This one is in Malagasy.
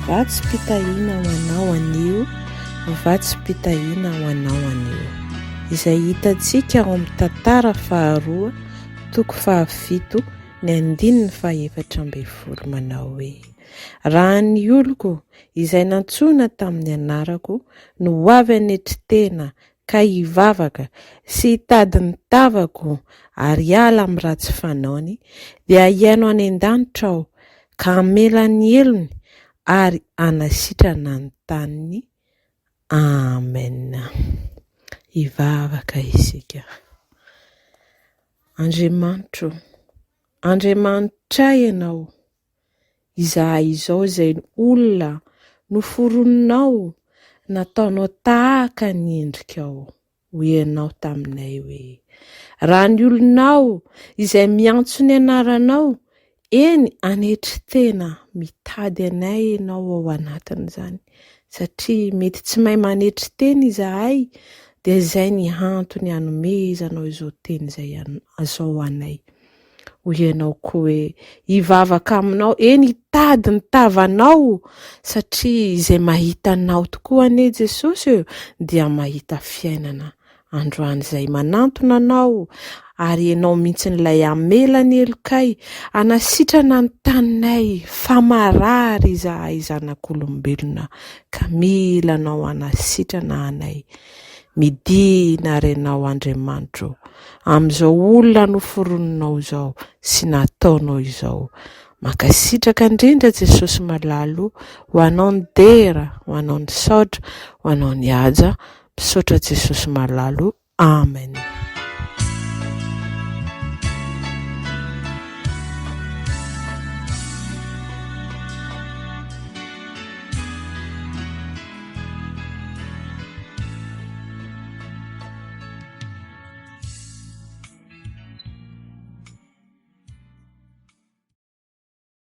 vatsy pitahiana ho anao anio, vatsy pitahiana ho anao anio. Izay hitantsika ao amin'ny tantara faharoa toko fahavito ny 14 manao hoe: raha ny oloko izay nantsoina tamin'ny anarako no avy anetrintena ka hivavaka sy hitady ny tavako ary hiala amin'ny ratsy fanaony, dia hiaino any an-danitra aho ka hamela ny elony ary hanasitrana ny taniny. Amen. Hivavaka isika. Andriamanitro, Andriamanitra ianao, izahay izao izay olona noforoninao, nataonao tahaka ny endrikao, ho ianao taminay hoe: raha ny olonao izay miantso ny anaranao, eny anetrintena mitady anay ianao ao anatin'izany, satria mety tsy mahay manetrintena izahay, dia izay ny antony hanomezanao izao teny izay azao anay. Ho ianao koa hoe hivavaka aminao, eny hitady ny tavanao, satria izay mahita anao tokoa anie Jesosy dia mahita fiainana. Androany izay manantona anao, ary ianao mihitsy n'ilay hamela ny elokay, hanasitrana ny taninay, fa marary izahay zanak'olombelona, ka mila anao hanasitrana anay. Midina renao Andriamanitro amin'izao olona noforoninao izao sy nataonao izao. Mankasitraka indrindra Jesosy malalo, ho anao ny dera, ho anao ny saotra, ho anao ny haja, misaotra Jesosy malalo. Amen.